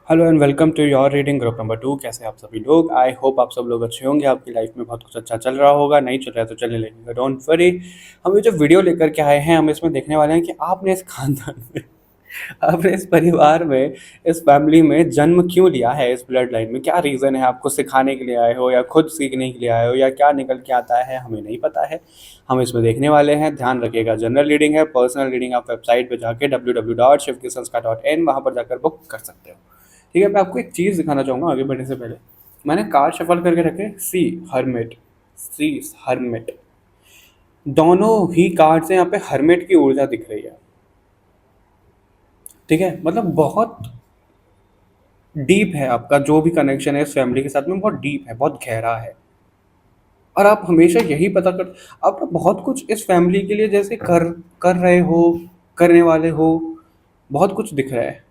Hello and welcome to your reading group number 2। कैसे आप सभी लोग? आई होप आप सब लोग अच्छे होंगे, आपकी लाइफ में बहुत कुछ अच्छा चल रहा होगा। नहीं चल रहा है तो चलने लगेगा, डोंट वरी। हम ये जो वीडियो लेकर के आए हैं, हम इसमें देखने वाले हैं कि आपने इस खानदान में, आपने इस परिवार में, इस फैमिली में जन्म क्यों लिया है, इस ब्लड लाइन में क्या रीज़न है। आपको सिखाने के लिए आए हो या खुद सीखने के लिए आए हो, या क्या निकल के आता है हमें नहीं पता है। हम इसमें देखने वाले हैं, ध्यान रखिएगा। जनरल रीडिंग है, पर्सनल रीडिंग आप वेबसाइट पर जाके www.shivkisanskar.in वहाँ पर जाकर बुक कर सकते हो, ठीक है। मैं आपको एक चीज़ दिखाना चाहूँगा आगे बढ़ने से पहले। मैंने कार्ड शफल करके रखे, सी हर्मिट, दोनों ही कार्ड से यहाँ पे हर्मिट की ऊर्जा दिख रही है। ठीक है, मतलब बहुत डीप है आपका जो भी कनेक्शन है इस फैमिली के साथ में, बहुत डीप है, बहुत गहरा है। और आप हमेशा यही पता कर, आप ना बहुत कुछ इस फैमिली के लिए जैसे कर कर रहे हो, करने वाले हो, बहुत कुछ दिख रहा है।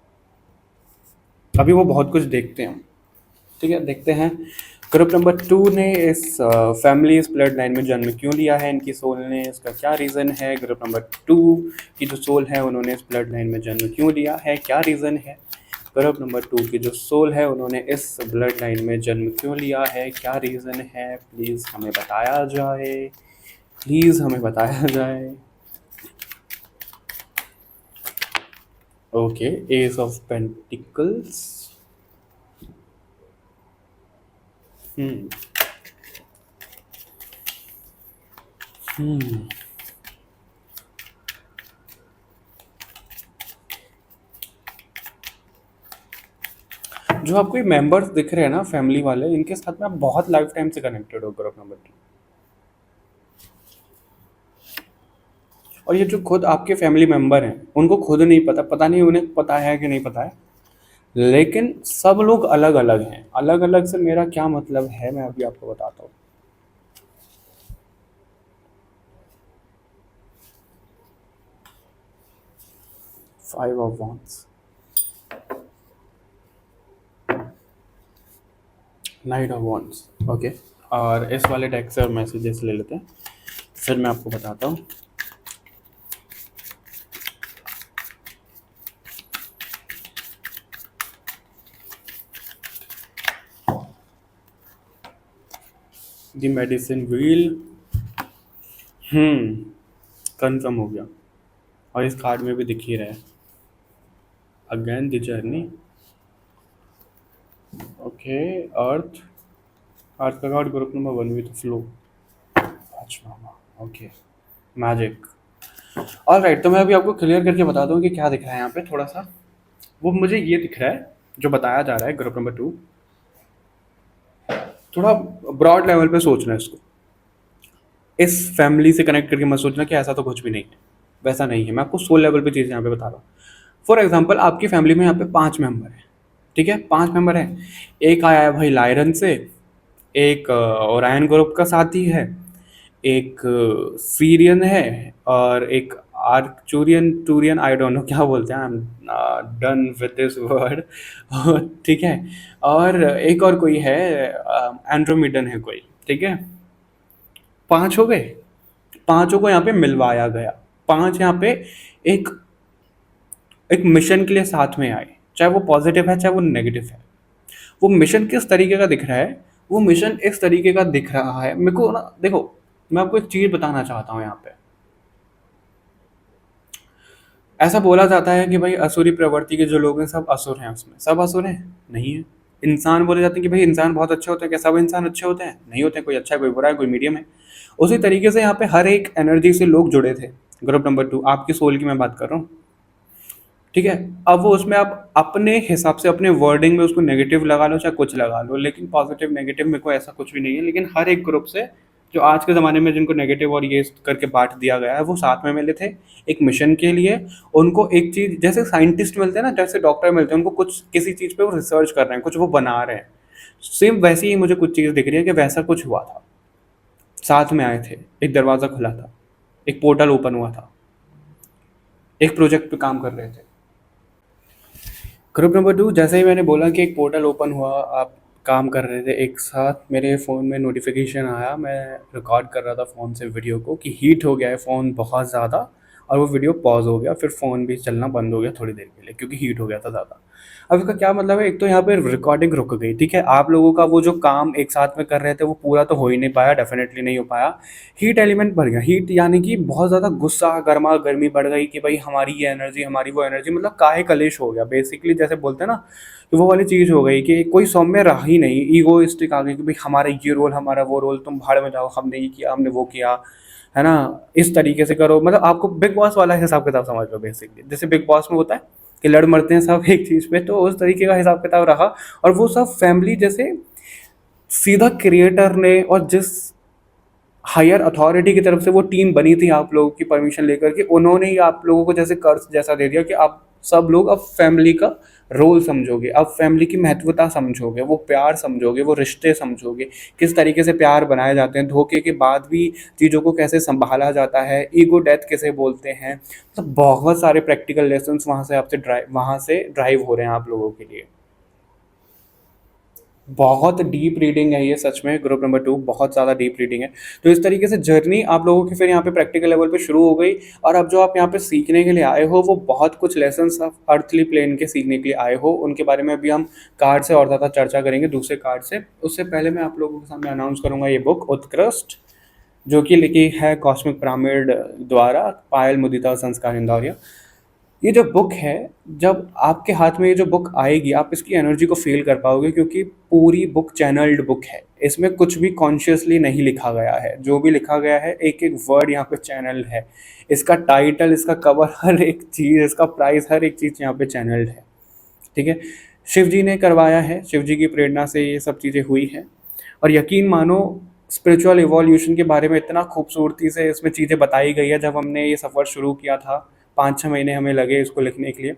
अभी वो बहुत कुछ देखते हैं हम। ठीक है, देखते हैं ग्रुप नंबर 2 ने इस फैमिली इस ब्लड लाइन में जन्म क्यों लिया है, इनकी सोल ने, इसका क्या रीज़न है। ग्रुप नंबर 2 की जो सोल है उन्होंने इस ब्लड लाइन में जन्म क्यों लिया है, क्या रीज़न है। ग्रुप नंबर 2 की जो सोल है उन्होंने इस ब्लड लाइन में जन्म क्यों लिया है, क्या रीज़न है, प्लीज़ हमें बताया जाए, प्लीज़ हमें बताया जाए। Okay, ace of pentacles. Hmm hmm जो आपको ये मेंबर्स दिख रहे हैं ना फैमिली वाले, इनके साथ में आप बहुत लाइफ टाइम से कनेक्टेड हो ग्रुप नंबर 2। और ये जो खुद आपके फैमिली मेंबर हैं उनको खुद नहीं पता, पता नहीं उन्हें पता है कि नहीं पता है, लेकिन सब लोग अलग अलग हैं। अलग अलग से मेरा क्या मतलब है, मैं अभी आपको बताता हूँ। 5 of wands, night of wands। Okay, और इस वाले डेक से मैसेजेस ले लेते हैं, फिर मैं आपको बताता हूँ। दी मेडिसिन व्हील। कंफर्म हो गया, और इस कार्ड में भी दिख ही रहा है, अगेन द जर्नी। ओके, अर्थ, अर्थ का card group number 1 with flow. अच्छा, ओके, मैजिक। ऑल राइट, तो मैं अभी आपको क्लियर करके बताता हूँ कि क्या दिख रहा है यहाँ पे थोड़ा सा। वो मुझे ये दिख रहा है जो बताया जा रहा है ग्रुप नंबर 2, थोड़ा ब्रॉड लेवल पे सोचना है इसको। इस फैमिली से कनेक्ट करके मत सोचना कि ऐसा तो कुछ भी नहीं है, वैसा नहीं है। मैं आपको सोल लेवल पे चीज़ यहाँ पे बता रहा हूँ। फॉर एग्जाम्पल, आपकी फैमिली में यहाँ पे 5 मेंबर हैं। ठीक है, 5 मेंबर हैं। एक आया है भाई लायरन से, एक ओरायन ग्रुप का साथी है, एक सीरियन है, और एक आर्कचूरियन टूरियन, आई डोंट नो क्या बोलते हैं, I am done with this word. ठीक है, और एक और कोई है, एंड्रोमिडन है कोई। ठीक है, 5 हो गए। पांचों को यहाँ पे मिलवाया गया। 5 यहाँ पे एक एक मिशन के लिए साथ में आए, चाहे वो पॉजिटिव है चाहे वो नेगेटिव है। वो मिशन किस तरीके का दिख रहा है, वो मिशन इस तरीके का दिख रहा है मेरे को ना। देखो, मैं आपको एक चीज़ बताना चाहता हूँ यहाँ पे। ऐसा बोला जाता है कि भाई असुरी प्रवृत्ति के जो लोग हैं सब असुर हैं, उसमें सब असुर हैं, नहीं है। इंसान बोले जाते हैं कि भाई इंसान बहुत अच्छे होते हैं, क्या सब इंसान अच्छे होते हैं? नहीं होते, कोई अच्छा है, कोई बुरा है, कोई मीडियम है। उसी तरीके से यहाँ पे हर एक एनर्जी से लोग जुड़े थे। ग्रुप नंबर 2 आपकी सोल की मैं बात कर रहा हूँ। ठीक है, अब वो उसमें आप अपने हिसाब से अपने वर्डिंग में उसको नेगेटिव लगा लो चाहे कुछ लगा लो, लेकिन पॉजिटिव नेगेटिव में कोई ऐसा कुछ भी नहीं है। लेकिन हर एक ग्रुप से जो आज के ज़माने में जिनको नेगेटिव और ये करके बांट दिया गया है, वो साथ में मिले थे एक मिशन के लिए। उनको एक चीज़, जैसे साइंटिस्ट मिलते हैं ना, जैसे डॉक्टर मिलते हैं, उनको कुछ किसी चीज़ पे वो रिसर्च कर रहे हैं, कुछ वो बना रहे हैं। सेम वैसे ही मुझे कुछ चीज़ दिख रही है कि वैसा कुछ हुआ था। साथ में आए थे, एक दरवाज़ा खुला था, एक पोर्टल ओपन हुआ था, एक प्रोजेक्ट पे काम कर रहे थे। ग्रुप नंबर 2, जैसे ही मैंने बोला कि एक पोर्टल ओपन हुआ, आप काम कर रहे थे एक साथ, मेरे फ़ोन में नोटिफिकेशन आया, मैं रिकॉर्ड कर रहा था फ़ोन से वीडियो को कि हीट हो गया है फ़ोन बहुत ज़्यादा, और वो वीडियो पॉज हो गया, फिर फ़ोन भी चलना बंद हो गया थोड़ी देर के लिए क्योंकि हीट हो गया था ज़्यादा। अब इसका क्या मतलब है, एक तो यहाँ पे रिकॉर्डिंग रुक गई। ठीक है, आप लोगों का वो जो काम एक साथ में कर रहे थे वो पूरा तो हो ही नहीं पाया, डेफिनेटली नहीं हो पाया। हीट एलिमेंट बढ़ गया, हीट यानी कि बहुत ज़्यादा गुस्सा, गर्मा गर्मी बढ़ गई कि भाई हमारी ये एनर्जी, हमारी वो एनर्जी, मतलब काहे कलेश हो गया बेसिकली। जैसे बोलते हैं ना कि वो वाली चीज़ हो गई कि कोई सौम्य रहा ही नहीं, ईगोइस्टिक आ गई कि भाई हमारा ये रोल, हमारा वो रोल, तुम भाड़ में जाओ, हमने ये किया, हमने वो किया, है ना, इस तरीके से करो। मतलब आपको बिग बॉस वाला हिसाब किताब समझ लो बेसिकली, जैसे बिग बॉस में होता है कि लड़ मरते हैं सब एक चीज़ पे, तो उस तरीके का हिसाब किताब रहा। और वो सब फैमिली जैसे सीधा क्रिएटर ने और जिस हायर अथॉरिटी की तरफ से वो टीम बनी थी आप लोगों की परमिशन लेकर के, उन्होंने ही आप लोगों को जैसे कर्ज जैसा दे दिया कि आप सब लोग अब फैमिली का रोल समझोगे, अब फैमिली की महत्वता समझोगे, वो प्यार समझोगे, वो रिश्ते समझोगे, किस तरीके से प्यार बनाए जाते हैं, धोखे के बाद भी चीज़ों को कैसे संभाला जाता है, ईगो डेथ किसे बोलते हैं। तो बहुत सारे प्रैक्टिकल लेसन्स वहाँ से ड्राइव हो रहे हैं आप लोगों के लिए। बहुत डीप रीडिंग है ये सच में, ग्रुप नंबर 2 बहुत ज़्यादा डीप रीडिंग है। तो इस तरीके से जर्नी आप लोगों की फिर यहाँ पे प्रैक्टिकल लेवल पे शुरू हो गई, और अब जो आप यहाँ पे सीखने के लिए आए हो वो बहुत कुछ लेसन्स आप अर्थली प्लेन के सीखने के लिए आए हो, उनके बारे में अभी हम कार्ड से और ज़्यादा चर्चा करेंगे दूसरे कार्ड से। उससे पहले मैं आप लोगों के सामने अनाउंस करूँगा ये बुक उत्कृष्ट, जो कि लिखी है कॉस्मिक पिरामिड द्वारा, पायल मुदिता और संस्कार इंदौरिया। ये जो बुक है, जब आपके हाथ में ये जो बुक आएगी आप इसकी एनर्जी को फील कर पाओगे, क्योंकि पूरी बुक चैनल्ड बुक है, इसमें कुछ भी कॉन्शियसली नहीं लिखा गया है, जो भी लिखा गया है एक एक वर्ड यहाँ पे चैनल्ड है। इसका टाइटल, इसका कवर, हर एक चीज़, इसका प्राइस, हर एक चीज़ यहाँ पे चैनल्ड है। ठीक है, शिव जी ने करवाया है, शिव जी की प्रेरणा से ये सब चीज़ें हुई हैं। और यकीन मानो स्पिरिचुअल इवोल्यूशन के बारे में इतना खूबसूरती से इसमें चीज़ें बताई गई है। जब हमने ये सफ़र शुरू किया था, 5-6 महीने हमें लगे इसको लिखने के लिए,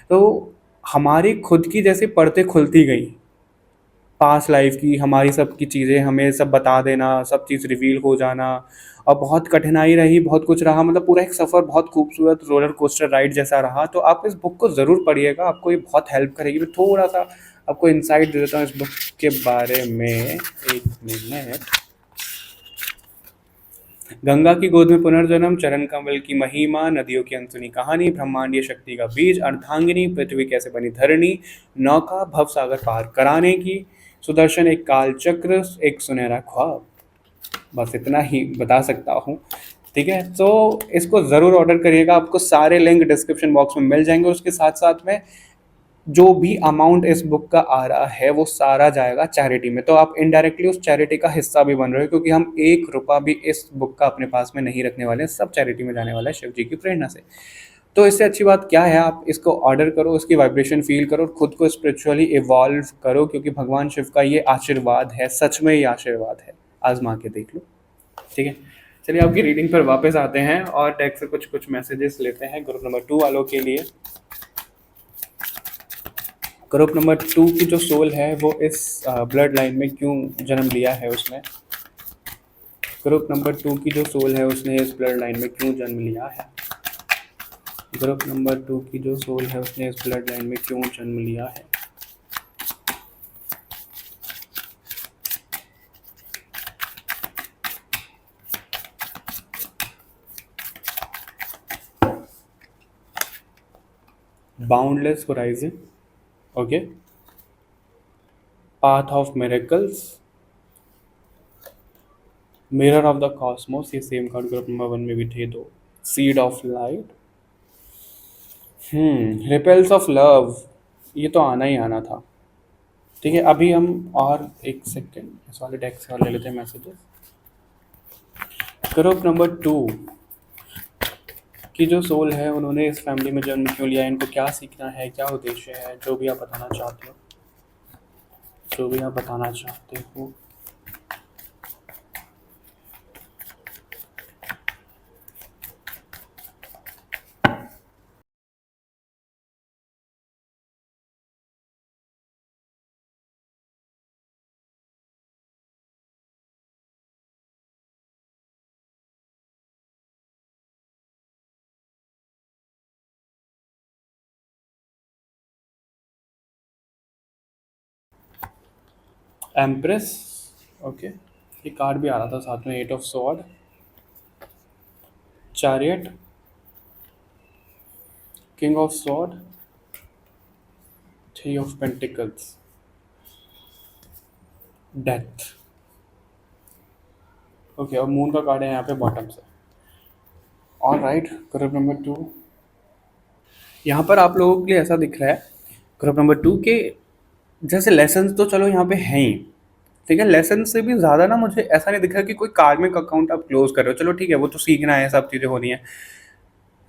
तो हमारी खुद की जैसे परतें खुलती गई, पास्ट लाइफ की, हमारी सब की चीज़ें हमें सब बता देना, सब चीज़ रिवील हो जाना। और बहुत कठिनाई रही, बहुत कुछ रहा, मतलब पूरा एक सफ़र बहुत खूबसूरत रोलर कोस्टर राइड जैसा रहा। तो आप इस बुक को ज़रूर पढ़िएगा, आपको ये बहुत हेल्प करेगी। मैं थोड़ा सा आपको इंसाइट दे देता हूँ इस बुक के बारे में, एक मिनट। गंगा की गोद में पुनर्जन्म, चरण कमल की महिमा, नदियों की अनसुनी कहानी, ब्रह्मांडीय शक्ति का बीज, अर्धांगिनी, पृथ्वी कैसे बनी धरणी, नौका भव सागर पार कराने की, सुदर्शन एक काल चक्र, एक सुनहरा ख्वाब। बस इतना ही बता सकता हूँ। ठीक है, तो इसको ज़रूर ऑर्डर करिएगा, आपको सारे लिंक डिस्क्रिप्शन बॉक्स में मिल जाएंगे। उसके साथ साथ में जो भी अमाउंट इस बुक का आ रहा है वो सारा जाएगा चैरिटी में, तो आप इनडायरेक्टली उस चैरिटी का हिस्सा भी बन रहे हो, क्योंकि हम 1 रुपया भी इस बुक का अपने पास में नहीं रखने वाले हैं, सब चैरिटी में जाने वाला है शिव जी की प्रेरणा से। तो इससे अच्छी बात क्या है, आप इसको ऑर्डर करो, उसकी वाइब्रेशन फील करो, खुद को स्पिरिचुअली इवॉल्व करो, क्योंकि भगवान शिव का ये आशीर्वाद है, सच में ये आशीर्वाद है, आजमा के देख लो। ठीक है, चलिए आपकी रीडिंग पर वापस आते हैं और टेक्स्ट से कुछ कुछ मैसेजेस लेते हैं ग्रुप नंबर 2 वालों के लिए। ग्रुप नंबर 2 की जो सोल है वो इस ब्लड लाइन में क्यों जन्म लिया है उसने, ग्रुप नंबर 2 की जो सोल है उसने इस ब्लड लाइन में क्यों जन्म लिया है, ग्रुप नंबर 2 की जो सोल है उसने इस ब्लड लाइन में क्यों जन्म लिया है। Boundless horizon, okay, path of miracles, mirror of the Cosmos, ये सेम कार्ड ग्रुप नंबर 1 में भी थे दो, seed of light, repels of love, ये तो आना ही आना था। ठीक है, अभी हम और एक सेकेंड इस वाले डेक से और ले लेते हैं मैसेजेस। ग्रुप नंबर 2 की जो सोल है उन्होंने इस फैमिली में जन्म क्यों लिया, इनको क्या सीखना है, क्या उद्देश्य है, जो भी आप बताना चाहते हो, जो भी आप बताना चाहते हो। एम्प्रेस, ओके, ये कार्ड भी आ रहा था साथ में, 8 of sword, chariot, king of sword, 3 of pentacles, death. Okay, और मून का कार्ड है यहाँ पे बॉटम से। ऑल राइट, ग्रुप नंबर 2, यहाँ पर आप लोगों के लिए ऐसा दिख रहा है ग्रुप नंबर 2 के जैसे लेसन्स तो चलो यहाँ पे हैं ही। ठीक है, लेसन से भी ज़्यादा ना मुझे ऐसा नहीं दिख रहा कि कोई कार्मिक अकाउंट आप क्लोज कर रहे हो, चलो ठीक है वो तो सीखना है, सब चीज़ें होनी है,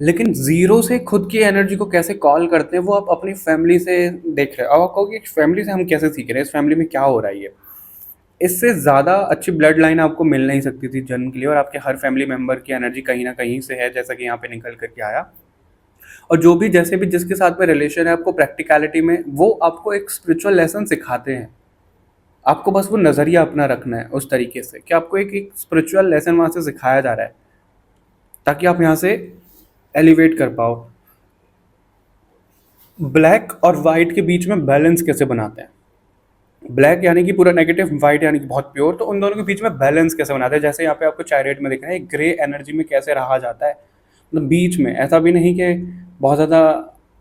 लेकिन ज़ीरो से खुद की एनर्जी को कैसे कॉल करते हैं वो आप अपनी फैमिली से देख रहे हो। अब आप कहोगे फैमिली से हम कैसे सीख रहे हैं, इस फैमिली में क्या हो रहा है ये, इससे ज़्यादा अच्छी ब्लड लाइन आपको मिल नहीं सकती थी जन्म के लिए, और आपके हर फैमिली मेंबर की एनर्जी कहीं ना कहीं से है, जैसा कि यहाँ पे निकल करके आया। और जो भी जैसे भी जिसके साथ में रिलेशन है, आपको प्रैक्टिकलिटी में वो आपको एक स्पिरिचुअल लेसन सिखाते हैं। आपको बस वो नज़रिया अपना रखना है उस तरीके से कि आपको एक स्पिरिचुअल लेसन वहाँ से सिखाया जा रहा है, ताकि आप यहाँ से एलिवेट कर पाओ। ब्लैक और वाइट के बीच में बैलेंस कैसे बनाते हैं? ब्लैक यानी कि पूरा नेगेटिव, वाइट यानी कि बहुत प्योर, तो उन दोनों के बीच में बैलेंस कैसे बनाते हैं? जैसे यहाँ पे आपको चैरियट में दिख रहा है, ग्रे एनर्जी में कैसे रहा जाता है, मतलब बीच में, ऐसा भी नहीं कि बहुत ज़्यादा,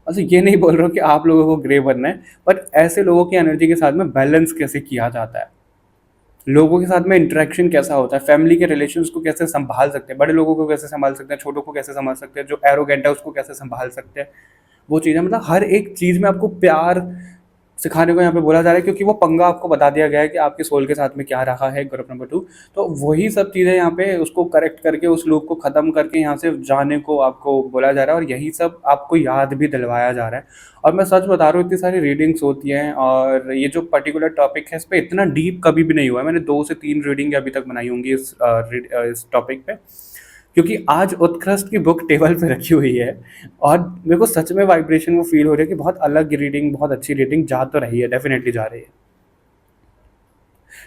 अच्छा ये नहीं बोल रहा हूँ कि आप लोगों को ग्रे बनना है, बट ऐसे लोगों की एनर्जी के साथ में बैलेंस कैसे किया जाता है, लोगों के साथ में इंटरेक्शन कैसा होता है, फैमिली के रिलेशंस को कैसे संभाल सकते हैं, बड़े लोगों को कैसे संभाल सकते हैं, छोटों को कैसे संभाल सकते हैं, जो एरोगेंट है उसको कैसे संभाल सकते हैं, वो चीज़ें, मतलब हर एक चीज़ में आपको प्यार सिखाने को यहाँ पे बोला जा रहा है, क्योंकि वो पंगा आपको बता दिया गया है कि आपके सोल के साथ में क्या रहा है ग्रुप नंबर 2। तो वही सब चीज़ें यहाँ पे उसको करेक्ट करके, उस लूप को ख़त्म करके यहाँ से जाने को आपको बोला जा रहा है, और यही सब आपको याद भी दिलवाया जा रहा है। और मैं सच बता रहा हूँ, इतनी सारी रीडिंग्स होती हैं, और ये जो पर्टिकुलर टॉपिक है इस पर इतना डीप कभी भी नहीं हुआ है। मैंने 2 से 3 रीडिंग अभी तक बनाई होंगी इस टॉपिक पे, क्योंकि आज उत्कृष्ट की बुक टेबल पे रखी हुई है, और मेरे को सच में वाइब्रेशन वो फील हो रही है कि बहुत अलग रीडिंग, बहुत अच्छी रीडिंग जा तो रही है, डेफिनेटली जा रही है।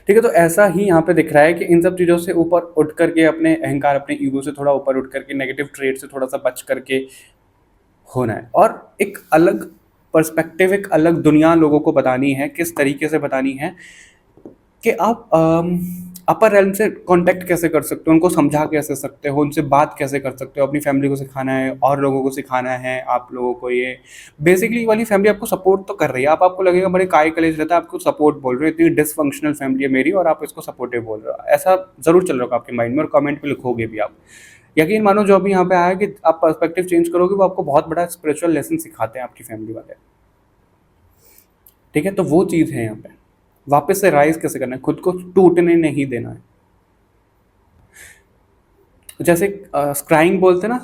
ठीक है, तो ऐसा ही यहाँ पे दिख रहा है कि इन सब चीज़ों से ऊपर उठ करके, अपने अहंकार, अपने ईगो से थोड़ा ऊपर उठ करके, नेगेटिव ट्रेड से थोड़ा सा बच करके होना है, और एक अलग पर्सपेक्टिव, एक अलग दुनिया लोगों को बतानी है। किस तरीके से बतानी है कि आप अपर रेल्म से कांटेक्ट कैसे कर सकते हो, उनको समझा कैसे सकते हो, उनसे बात कैसे कर सकते हो, अपनी फैमिली को सिखाना है और लोगों को सिखाना है। आप लोगों को ये बेसिकली वाली फैमिली आपको सपोर्ट तो कर रही है, आपको लगेगा बड़े काय कलेज रहता है, आपको सपोर्ट बोल रहे हो, इतनी डिसफंक्शनल फैमिली है मेरी और आप इसको सपोर्टिव बोल रहे हो, ऐसा ज़रूर चल रहा होगा आपके माइंड में, और कमेंट पे लिखोगे भी आप। यकीन मानो, जो अभी यहाँ पे आया है कि आप पर्सपेक्टिव चेंज करोगे, वो आपको बहुत बड़ा स्पिरिचुअल लेसन सिखाते हैं आपकी फैमिली वाले। ठीक है, तो वो चीज़ है यहाँ पे, वापस से राइज कैसे करना है, खुद को टूटने नहीं देना है। जैसे स्क्राइंग बोलते हैं ना,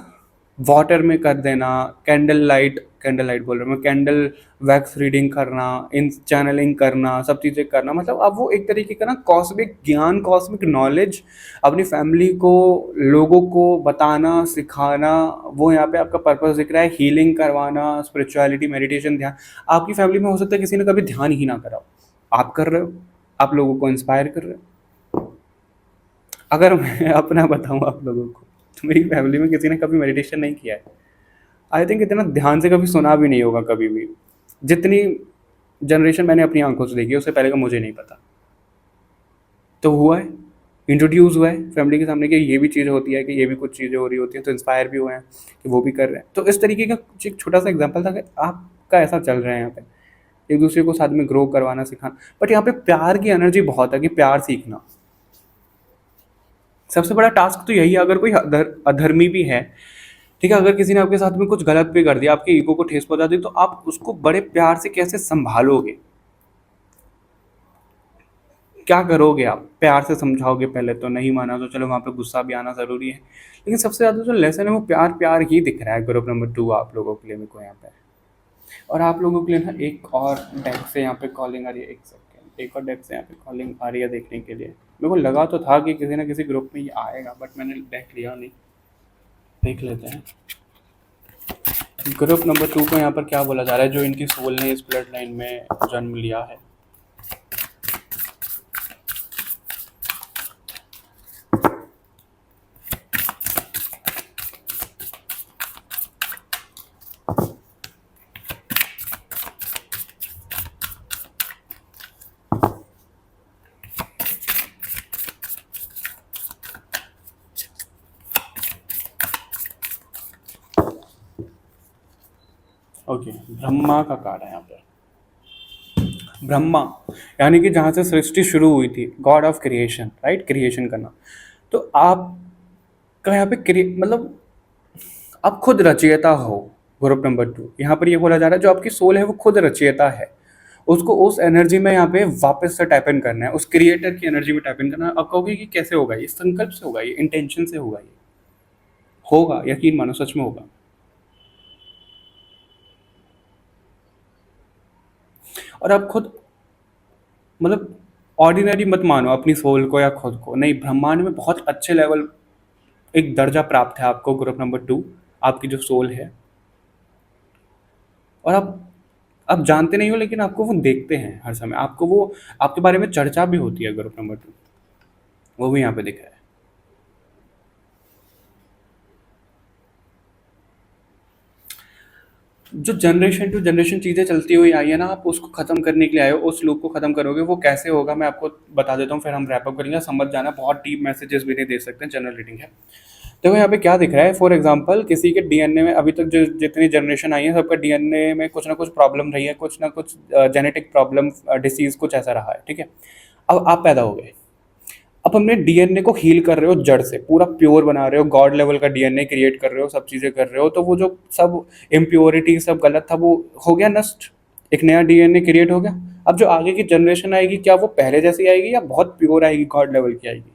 वाटर में कर देना, कैंडल लाइट बोल रहा हूँ मैं, कैंडल वैक्स रीडिंग करना, इन चैनलिंग करना, सब चीज़ें करना, मतलब अब वो एक तरीके का ना कॉस्मिक ज्ञान, कॉस्मिक नॉलेज अपनी फैमिली को, लोगों को बताना, सिखाना, वो यहाँ पे आपका पर्पस दिख रहा है। हीलिंग करवाना, स्पिरिचुअलिटी, मेडिटेशन, ध्यान। आपकी फैमिली में हो सकता है किसी ने कभी ध्यान ही ना करा हो, आप कर रहे हो, आप लोगों को इंस्पायर कर रहे हो। अगर मैं अपना बताऊँ आप लोगों को, तो मेरी फैमिली में किसी ने कभी मेडिटेशन नहीं किया है। आई थिंक इतना ध्यान से कभी सुना भी नहीं होगा कभी भी। जितनी जनरेशन मैंने अपनी आंखों से देखी है, उससे पहले का मुझे नहीं पता। तो हुआ है, इंट्रोड्यूस हुआ है फैमिली के सामने कि ये भी चीज़ होती है, कि ये भी कुछ चीज़ें हो रही होती हैं, तो इंस्पायर भी हुए हैं कि वो भी कर रहे हैं। तो इस तरीके का कुछ एक छोटा सा एग्जाम्पल था कि आपका ऐसा चल रहा है यहाँ पे, एक दूसरे को साथ में ग्रो करवाना, सिखाना। बट यहाँ पे प्यार की एनर्जी बहुत है, कि प्यार सीखना सबसे बड़ा टास्क तो यही है। अगर कोई अधर्मी भी है, ठीक है, अगर किसी ने आपके साथ में कुछ गलत भी कर दिया, आपके ईगो को ठेस पहुंचा दी, तो आप उसको बड़े प्यार से कैसे संभालोगे, क्या करोगे? आप प्यार से समझाओगे पहले, तो नहीं माना तो चलो वहाँ पे गुस्सा भी आना ज़रूरी है, लेकिन सबसे ज़्यादा जो लेसन है वो प्यार प्यार ही दिख रहा है ग्रुप नंबर 2 आप लोगों के लिए, मेरे को यहाँ पे। और आप लोगों के लिए ना एक और डेक से यहाँ पे कॉलिंग आ रही है, एक सेकेंड, एक और डेक से यहाँ पे कॉलिंग आ रही है देखने के लिए। मेरे को लगा तो था कि किसी ना किसी ग्रुप में ये आएगा, बट मैंने डेक लिया नहीं। देख लेते हैं ग्रुप नंबर 2 को यहाँ पर क्या बोला जा रहा है, जो इनकी सोल ने इस ब्लड लाइन में जन्म लिया है। ओके, ब्रह्मा का कार्ड है यहाँ पे। ब्रह्मा यानी कि जहाँ से सृष्टि शुरू हुई थी, God of creation, right, creation करना। तो आपका यहाँ पे मतलब आप खुद रचयिता हो। ग्रुप नंबर 2 यहाँ पर ये बोला जा रहा है, जो आपकी सोल है वो खुद रचयिता है, उसको उस एनर्जी में यहाँ पे वापस से टैप इन करना है, उस क्रिएटर की एनर्जी में टैप इन करना है। आप कहोगे कि कैसे होगा ये? संकल्प से होगा, ये इंटेंशन से होगा, ये होगा, यकीन मानो सच में होगा। और आप खुद, मतलब ऑर्डिनरी मत मानो अपनी सोल को या खुद को, नहीं, ब्रह्मांड में बहुत अच्छे लेवल, एक दर्जा प्राप्त है आपको, ग्रुप नंबर 2, आपकी जो सोल है। और आप जानते नहीं हो, लेकिन आपको वो देखते हैं हर समय, आपको वो, आपके बारे में चर्चा भी होती है ग्रुप नंबर 2, वो भी यहाँ पे दिखा है। जो जनरेशन टू जनरेशन चीज़ें चलती हुई आई है ना, आप उसको ख़त्म करने के लिए आए हो, उस लूप को ख़त्म करोगे, वो कैसे होगा मैं आपको बता देता हूँ, फिर हम रैप अप करेंगे। समझ जाना, बहुत डीप मैसेजेस भी नहीं दे सकते, जनरल रीडिंग है। देखो यहाँ पे क्या दिख रहा है, फॉर एग्जांपल किसी के डीएनए में अभी तक जो जितनी जनरेशन आई है, सबका डीएनए में कुछ ना कुछ प्रॉब्लम रही है, कुछ ना कुछ जेनेटिक प्रॉब्लम, डिसीज कुछ ऐसा रहा है, ठीक है। अब आप पैदा हो गए, अब अपने डीएनए को हील कर रहे हो, जड़ से पूरा प्योर बना रहे हो, गॉड लेवल का डीएनए क्रिएट कर रहे हो, सब चीज़ें कर रहे हो, तो वो जो सब इम्प्योरिटी सब गलत था वो हो गया नष्ट, एक नया डीएनए क्रिएट हो गया। अब जो आगे की जनरेशन आएगी, क्या वो पहले जैसी आएगी या बहुत प्योर आएगी, गॉड लेवल की आएगी?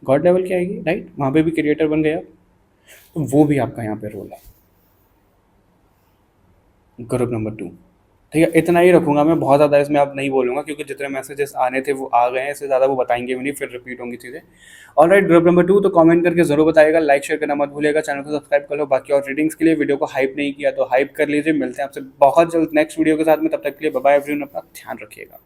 गॉड लेवल की आएगी, राइट, वहाँ पे भी क्रिएटर बन गया। तो वो भी आपका यहाँ पे रोल है, ग्रुप नंबर 2। ठीक है, इतना ही रखूंगा मैं, बहुत ज़्यादा इसमें अब नहीं बोलूँगा, क्योंकि जितने मैसेजेस आने थे वो आ गए हैं, इससे ज़्यादा वो बताएंगे भी नहीं, फिर रिपीट होंगी चीज़ें। और राइट, ग्रुप नंबर 2 तो कमेंट करके ज़रूर बताइएगा, लाइक शेयर करना मत भूलिएगा, चैनल को सब्सक्राइब कर लो। बाकी और रीडिंग्स के लिए वीडियो को हाइप नहीं किया तो हाइप कर लीजिए। मिलते हैं आपसे बहुत जल्द नेक्स्ट वीडियो के साथ में, तब तक के लिए बाय बाय एवरीवन, अपना ध्यान रखिएगा।